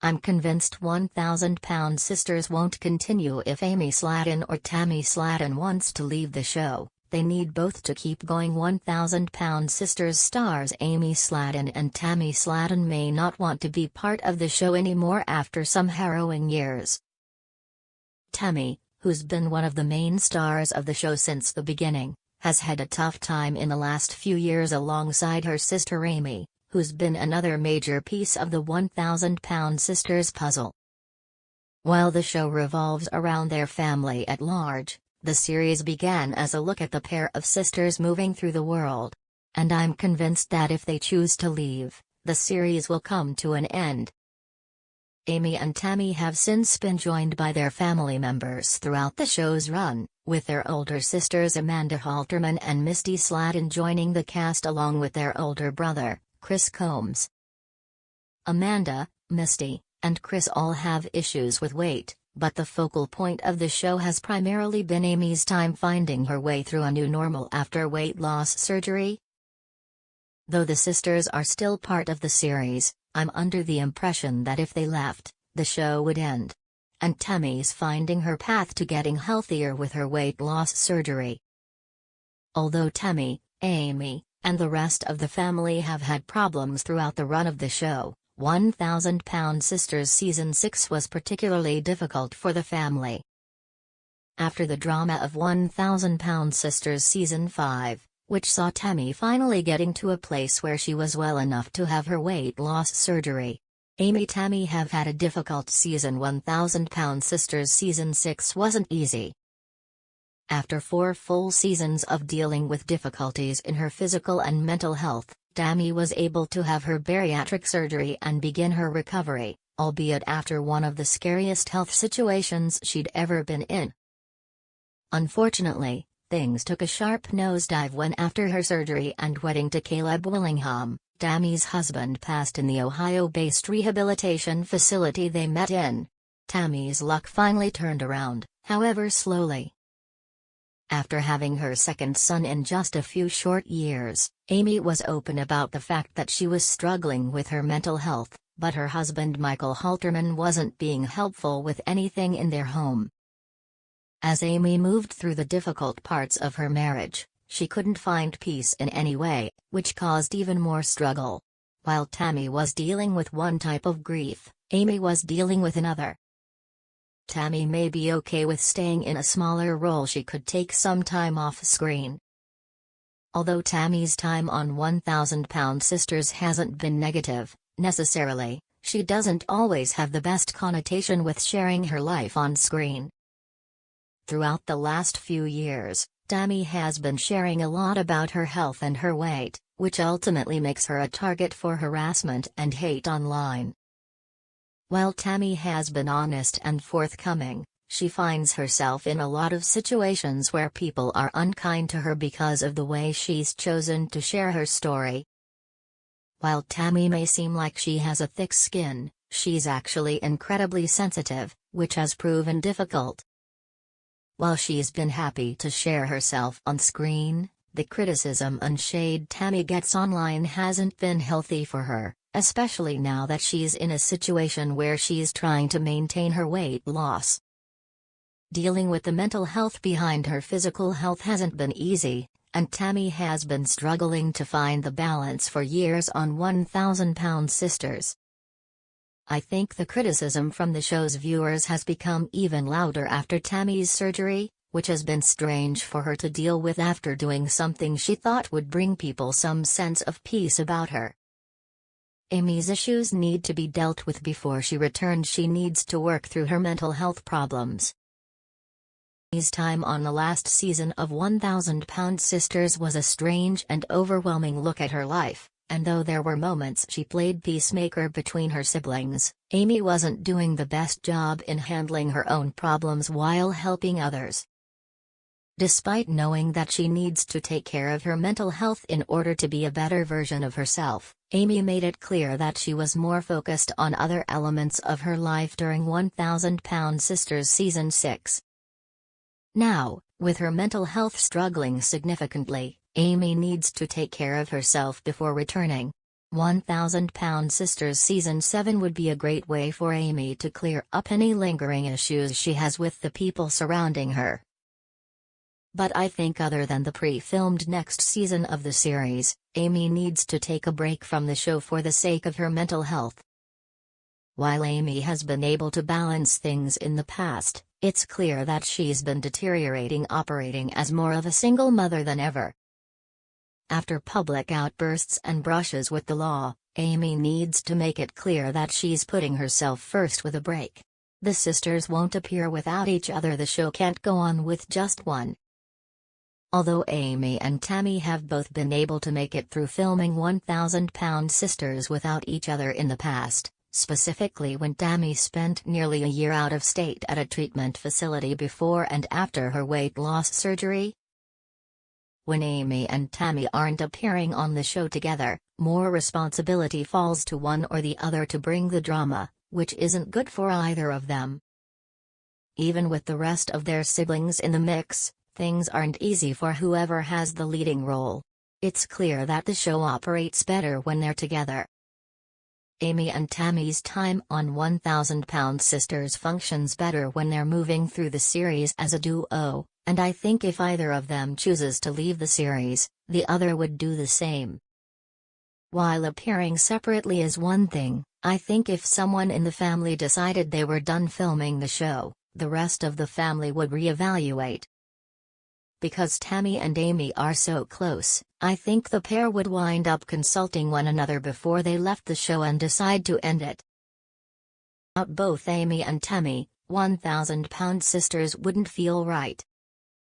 I'm convinced 1,000-pound sisters won't continue if Amy Slatton or Tammy Slatton wants to leave the show. They need both to keep going. 1,000-pound sisters stars Amy Slatton and Tammy Slatton may not want to be part of the show anymore after some harrowing years. Tammy, who's been one of the main stars of the show since the beginning, has had a tough time in the last few years alongside her sister Amy, who's been another major piece of the 1,000-pound sisters puzzle. While the show revolves around their family at large, the series began as a look at the pair of sisters moving through the world. And I'm convinced that if they choose to leave, the series will come to an end. Amy and Tammy have since been joined by their family members throughout the show's run, with their older sisters Amanda Halterman and Misty Slatton joining the cast along with their older brother, Chris Combs. Amanda, Misty, and Chris all have issues with weight, but the focal point of the show has primarily been Amy's time finding her way through a new normal after weight loss surgery. Though the sisters are still part of the series, I'm under the impression that if they left, the show would end. And Tammy's finding her path to getting healthier with her weight loss surgery. Although Tammy, Amy, and the rest of the family have had problems throughout the run of the show, 1,000-pound sisters season 6 was particularly difficult for the family. After the drama of 1,000-pound sisters season 5, which saw Tammy finally getting to a place where she was well enough to have her weight loss surgery, Amy and Tammy have had a difficult season. 1,000-pound sisters season 6 wasn't easy. After 4 full seasons of dealing with difficulties in her physical and mental health, Tammy was able to have her bariatric surgery and begin her recovery, albeit after one of the scariest health situations she'd ever been in. Unfortunately, things took a sharp nosedive when, after her surgery and wedding to Caleb Willingham, Tammy's husband passed in the Ohio-based rehabilitation facility they met in. Tammy's luck finally turned around, however slowly. After having her second son in just a few short years, Amy was open about the fact that she was struggling with her mental health, but her husband Michael Halterman wasn't being helpful with anything in their home. As Amy moved through the difficult parts of her marriage, she couldn't find peace in any way, which caused even more struggle. While Tammy was dealing with one type of grief, Amy was dealing with another. Tammy may be okay with staying in a smaller role. She could take some time off screen. Although Tammy's time on 1,000-pound sisters hasn't been negative, necessarily, she doesn't always have the best connotation with sharing her life on screen. Throughout the last few years, Tammy has been sharing a lot about her health and her weight, which ultimately makes her a target for harassment and hate online. While Tammy has been honest and forthcoming, she finds herself in a lot of situations where people are unkind to her because of the way she's chosen to share her story. While Tammy may seem like she has a thick skin, she's actually incredibly sensitive, which has proven difficult. While she's been happy to share herself on screen, the criticism and shade Tammy gets online hasn't been healthy for her, especially now that she's in a situation where she's trying to maintain her weight loss. Dealing with the mental health behind her physical health hasn't been easy, and Tammy has been struggling to find the balance for years on 1,000-pound sisters. I think the criticism from the show's viewers has become even louder after Tammy's surgery, which has been strange for her to deal with after doing something she thought would bring people some sense of peace about her. Amy's issues need to be dealt with before she returns. She needs to work through her mental health problems. Amy's time on the last season of 1,000-pound sisters was a strange and overwhelming look at her life, and though there were moments she played peacemaker between her siblings, Amy wasn't doing the best job in handling her own problems while helping others. Despite knowing that she needs to take care of her mental health in order to be a better version of herself, Amy made it clear that she was more focused on other elements of her life during 1,000-pound sisters season 6. Now, with her mental health struggling significantly, Amy needs to take care of herself before returning. 1,000-Pound Sisters Season 7 would be a great way for Amy to clear up any lingering issues she has with the people surrounding her. But I think other than the pre-filmed next season of the series, Amy needs to take a break from the show for the sake of her mental health. While Amy has been able to balance things in the past, it's clear that she's been deteriorating, operating as more of a single mother than ever. After public outbursts and brushes with the law, Amy needs to make it clear that she's putting herself first with a break. The sisters won't appear without each other. The show can't go on with just one. Although Amy and Tammy have both been able to make it through filming 1,000-Pound Sisters without each other in the past, specifically when Tammy spent nearly a year out of state at a treatment facility before and after her weight loss surgery. When Amy and Tammy aren't appearing on the show together, more responsibility falls to one or the other to bring the drama, which isn't good for either of them. Even with the rest of their siblings in the mix, things aren't easy for whoever has the leading role. It's clear that the show operates better when they're together. Amy and Tammy's time on 1,000-Pound Sisters functions better when they're moving through the series as a duo, and I think if either of them chooses to leave the series, the other would do the same. While appearing separately is one thing, I think if someone in the family decided they were done filming the show, the rest of the family would reevaluate. Because Tammy and Amy are so close, I think the pair would wind up consulting one another before they left the show and decide to end it. Without both Amy and Tammy, 1,000-Pound Sisters wouldn't feel right.